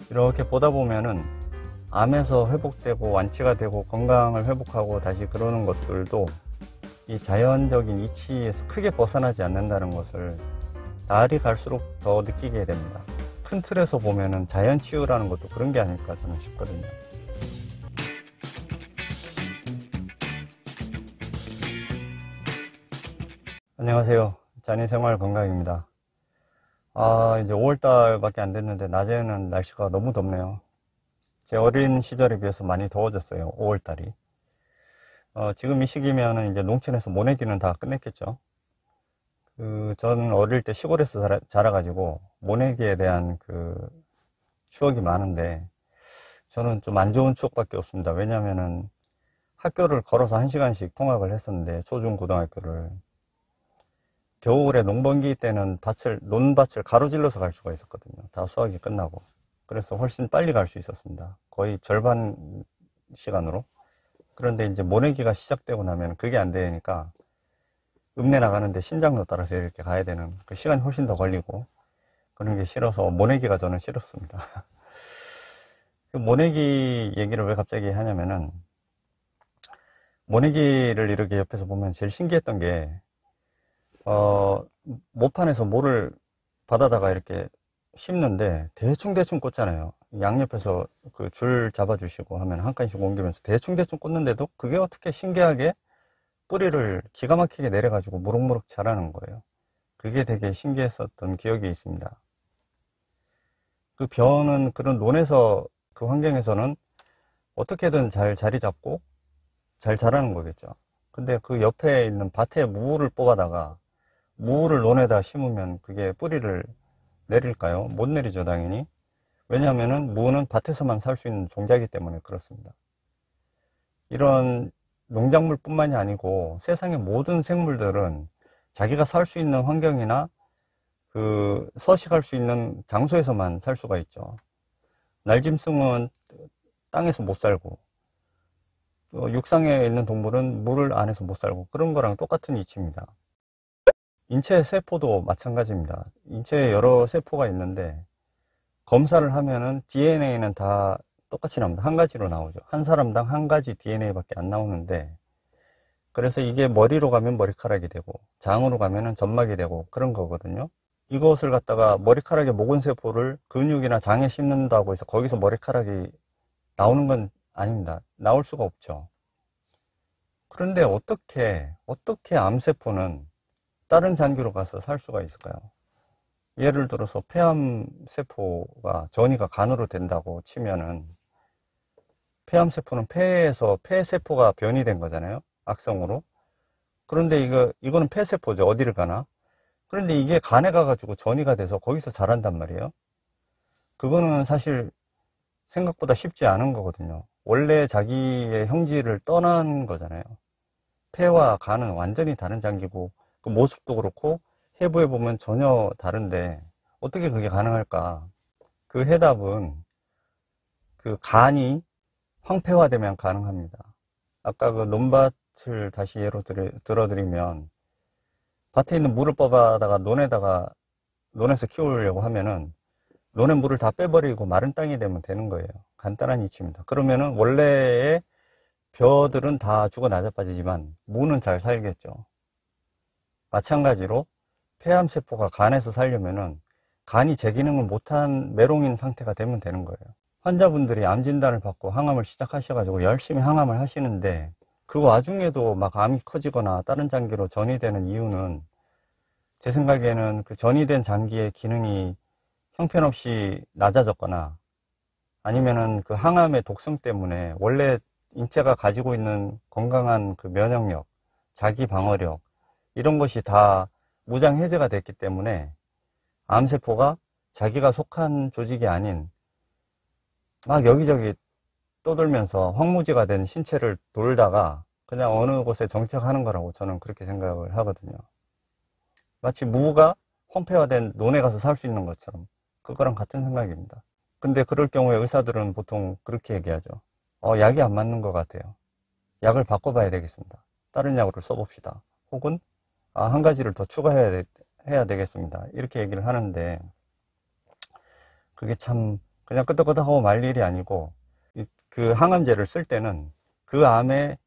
이렇게 보다 보면은 암에서 회복되고 완치가 되고 건강을 회복하고 다시 그러는 것들도 이 자연적인 이치에서 크게 벗어나지 않는다는 것을 날이 갈수록 더 느끼게 됩니다. 큰 틀에서 보면은 자연 치유라는 것도 그런 게 아닐까 저는 싶거든요. 안녕하세요. 잔이생활 건강입니다. 이제 5월달밖에 안 됐는데 낮에는 날씨가 너무 덥네요. 제 어린 시절에 비해서 많이 더워졌어요. 5월달이. 지금 이 시기면은 이제 농촌에서 모내기는 다 끝냈겠죠. 저는 어릴 때 시골에서 자라가지고 모내기에 대한 추억이 많은데 저는 좀 안 좋은 추억밖에 없습니다. 왜냐면은 학교를 걸어서 1시간씩 통학을 했었는데 초중 고등학교를 겨울에 농번기 때는 논밭을 가로질러서 갈 수가 있었거든요. 다 수확이 끝나고. 그래서 훨씬 빨리 갈 수 있었습니다. 거의 절반 시간으로. 그런데 이제 모내기가 시작되고 나면 그게 안 되니까 읍내 나가는데 신장로 따라서 이렇게 가야 되는 그 시간이 훨씬 더 걸리고 그런 게 싫어서 모내기가 저는 싫었습니다. 그 모내기 얘기를 왜 갑자기 하냐면은 모내기를 이렇게 옆에서 보면 제일 신기했던 게 모판에서 모를 받아다가 이렇게 심는데 대충 꽂잖아요. 양옆에서 그 줄 잡아주시고 하면 한 칸씩 옮기면서 대충 꽂는데도 그게 어떻게 신기하게 뿌리를 기가 막히게 내려가지고 무럭무럭 자라는 거예요. 그게 되게 신기했었던 기억이 있습니다. 그 벼는 그런 논에서 그 환경에서는 어떻게든 잘 자리 잡고 잘 자라는 거겠죠. 근데 그 옆에 있는 밭에 무를 뽑아다가 무를 논에다 심으면 그게 뿌리를 내릴까요? 못 내리죠, 당연히. 왜냐하면은 무는 밭에서만 살 수 있는 종자이기 때문에 그렇습니다. 이런 농작물뿐만이 아니고 세상의 모든 생물들은 자기가 살 수 있는 환경이나 서식할 수 있는 장소에서만 살 수가 있죠. 날짐승은 땅에서 못 살고 육상에 있는 동물은 물 안에서 못 살고 그런 거랑 똑같은 이치입니다. 인체 세포도 마찬가지입니다. 인체에 여러 세포가 있는데 검사를 하면은 DNA는 다 똑같이 나옵니다. 한 가지로 나오죠. 한 사람당 한 가지 DNA밖에 안 나오는데 그래서 이게 머리로 가면 머리카락이 되고 장으로 가면은 점막이 되고 그런 거거든요. 이것을 갖다가 머리카락의 모근세포를 근육이나 장에 심는다고 해서 거기서 머리카락이 나오는 건 아닙니다. 나올 수가 없죠. 그런데 어떻게 암세포는 다른 장기로 가서 살 수가 있을까요? 예를 들어서 폐암세포가 전이가 간으로 된다고 치면은 폐암세포는 폐에서 폐세포가 변이된 거잖아요. 악성으로. 그런데 이거는 폐세포죠. 어디를 가나? 그런데 이게 간에 가가지고 전이가 돼서 거기서 자란단 말이에요. 그거는 사실 생각보다 쉽지 않은 거거든요. 원래 자기의 형질을 떠난 거잖아요. 폐와 간은 완전히 다른 장기고 그 모습도 그렇고 해부해 보면 전혀 다른데 어떻게 그게 가능할까? 그 해답은 그 간이 황폐화되면 가능합니다. 아까 그 논밭을 다시 예로 들어드리면 밭에 있는 물을 뽑아다가 논에서 키우려고 하면은 논의 물을 다 빼버리고 마른 땅이 되면 되는 거예요. 간단한 이치입니다. 그러면은 원래의 벼들은 다 죽어 나자빠지지만 무는 잘 살겠죠. 마찬가지로 폐암세포가 간에서 살려면은 간이 제 기능을 못한 메롱인 상태가 되면 되는 거예요. 환자분들이 암 진단을 받고 항암을 시작하셔가지고 열심히 항암을 하시는데 그 와중에도 막 암이 커지거나 다른 장기로 전이되는 이유는 제 생각에는 그 전이된 장기의 기능이 형편없이 낮아졌거나 아니면은 그 항암의 독성 때문에 원래 인체가 가지고 있는 건강한 그 면역력, 자기 방어력 이런 것이 다 무장 해제가 됐기 때문에 암세포가 자기가 속한 조직이 아닌 막 여기저기 떠돌면서 황무지가 된 신체를 돌다가 그냥 어느 곳에 정착하는 거라고 저는 그렇게 생각을 하거든요. 마치 무가 황폐화된 논에 가서 살 수 있는 것처럼 그거랑 같은 생각입니다. 근데 그럴 경우에 의사들은 보통 그렇게 얘기하죠. 약이 안 맞는 것 같아요. 약을 바꿔봐야 되겠습니다. 다른 약으로 써봅시다. 혹은 한 가지를 더 추가해야 되겠습니다. 이렇게 얘기를 하는데 그게 참 그냥 끄덕끄덕하고 말 일이 아니고, 그 항암제를 쓸 때는 그 암에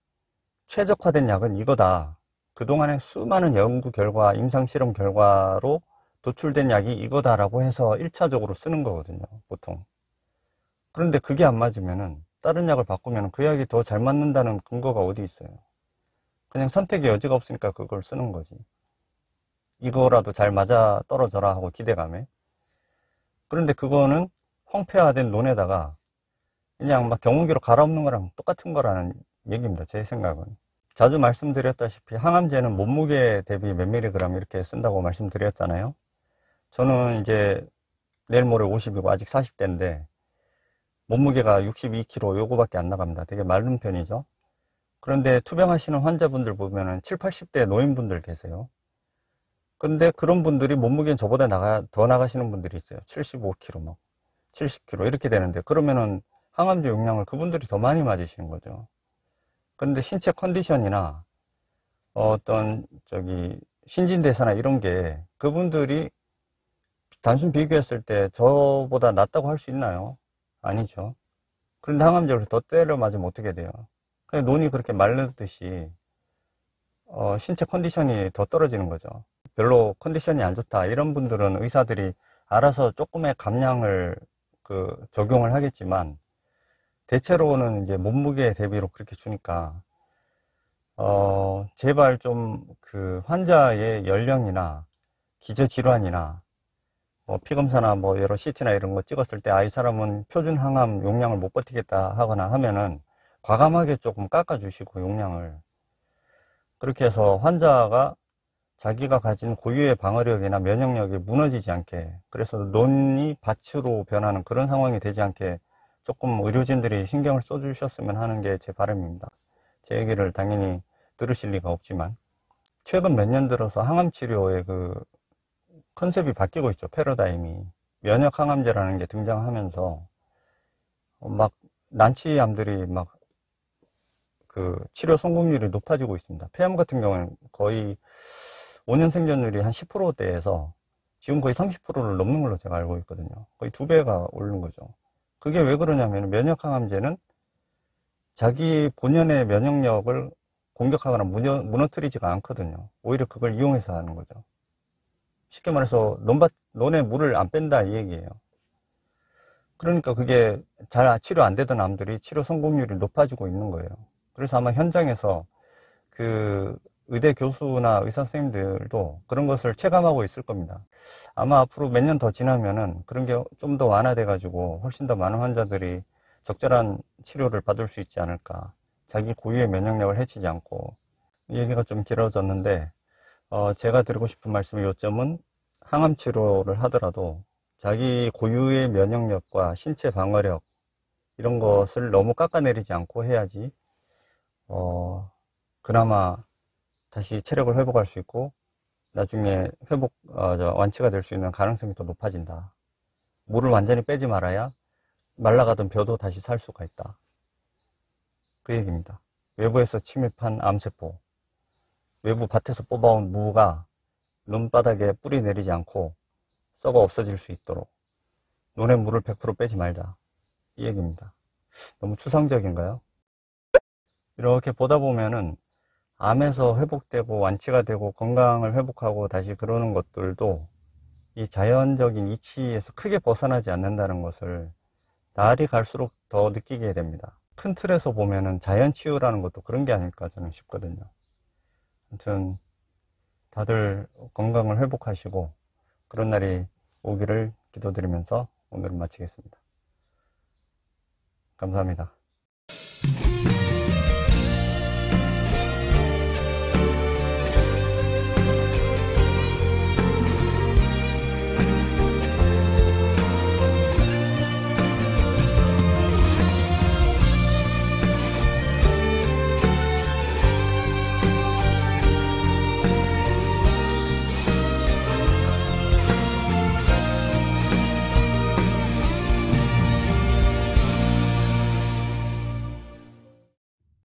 최적화된 약은 이거다. 그동안의 수많은 연구 결과, 임상실험 결과로 도출된 약이 이거다라고 해서 1차적으로 쓰는 거거든요, 보통. 그런데 그게 안 맞으면은, 다른 약을 바꾸면 그 약이 더 잘 맞는다는 근거가 어디 있어요? 그냥 선택의 여지가 없으니까 그걸 쓰는 거지. 이거라도 잘 맞아 떨어져라 하고 기대감에. 그런데 그거는 황폐화된 논에다가 그냥 막 경운기로 갈아엎는 거랑 똑같은 거라는 얘기입니다. 제 생각은. 자주 말씀드렸다시피 항암제는 몸무게 대비 몇 밀리그램 이렇게 쓴다고 말씀드렸잖아요. 저는 이제 내일 모레 50이고 아직 40대인데 몸무게가 62kg 요거밖에 안 나갑니다. 되게 마른 편이죠. 그런데 투병하시는 환자분들 보면은 7, 80대 노인분들 계세요. 근데 그런 분들이 몸무게는 저보다 더 나가시는 분들이 있어요. 75kg, 막 70kg 이렇게 되는데, 그러면은 항암제 용량을 그분들이 더 많이 맞으시는 거죠. 그런데 신체 컨디션이나 어떤 신진대사나 이런 게 그분들이 단순 비교했을 때 저보다 낫다고 할 수 있나요? 아니죠. 그런데 항암제를 더 때려 맞으면 어떻게 돼요? 그냥 논이 그렇게 마르듯이 신체 컨디션이 더 떨어지는 거죠. 별로 컨디션이 안 좋다 이런 분들은 의사들이 알아서 조금의 감량을 적용을 하겠지만, 대체로는 이제 몸무게 대비로 그렇게 주니까 제발 좀 그 환자의 연령이나 기저질환이나 뭐 피검사나 뭐 여러 CT나 이런 거 찍었을 때 이 사람은 표준 항암 용량을 못 버티겠다 하거나 하면은 과감하게 조금 깎아주시고 용량을, 그렇게 해서 환자가 자기가 가진 고유의 방어력이나 면역력이 무너지지 않게, 그래서 논이 밭으로 변하는 그런 상황이 되지 않게 조금 의료진들이 신경을 써주셨으면 하는 게 제 바람입니다. 제 얘기를 당연히 들으실 리가 없지만, 최근 몇 년 들어서 항암 치료의 그 컨셉이 바뀌고 있죠. 패러다임이. 면역 항암제라는 게 등장하면서 막 난치암들이 막 그 치료 성공률이 높아지고 있습니다. 폐암 같은 경우는 거의 5년 생존율이 한 10%대에서 지금 거의 30%를 넘는 걸로 제가 알고 있거든요. 거의 2배가 오른 거죠. 그게 왜 그러냐면 면역 항암제는 자기 본연의 면역력을 공격하거나 무너뜨리지가 않거든요. 오히려 그걸 이용해서 하는 거죠. 쉽게 말해서 논에 물을 안 뺀다 이 얘기예요. 그러니까 그게 잘 치료 안 되던 암들이 치료 성공률이 높아지고 있는 거예요. 그래서 아마 현장에서 그 의대 교수나 의사 선생님들도 그런 것을 체감하고 있을 겁니다. 아마 앞으로 몇 년 더 지나면은 그런 게 좀 더 완화돼 가지고 훨씬 더 많은 환자들이 적절한 치료를 받을 수 있지 않을까. 자기 고유의 면역력을 해치지 않고. 이 얘기가 좀 길어졌는데 제가 드리고 싶은 말씀의 요점은, 항암 치료를 하더라도 자기 고유의 면역력과 신체 방어력 이런 것을 너무 깎아내리지 않고 해야지 그나마 다시 체력을 회복할 수 있고 나중에 완치가 될 수 있는 가능성이 더 높아진다. 물을 완전히 빼지 말아야 말라가던 벼도 다시 살 수가 있다. 그 얘기입니다. 외부에서 침입한 암세포, 외부 밭에서 뽑아온 무가 논바닥에 뿌리 내리지 않고 썩어 없어질 수 있도록 논의 물을 100% 빼지 말자. 이 얘기입니다. 너무 추상적인가요? 이렇게 보다 보면은 암에서 회복되고 완치가 되고 건강을 회복하고 다시 그러는 것들도 이 자연적인 이치에서 크게 벗어나지 않는다는 것을 날이 갈수록 더 느끼게 됩니다. 큰 틀에서 보면은 자연치유라는 것도 그런 게 아닐까 저는 싶거든요. 아무튼 다들 건강을 회복하시고 그런 날이 오기를 기도드리면서 오늘은 마치겠습니다. 감사합니다.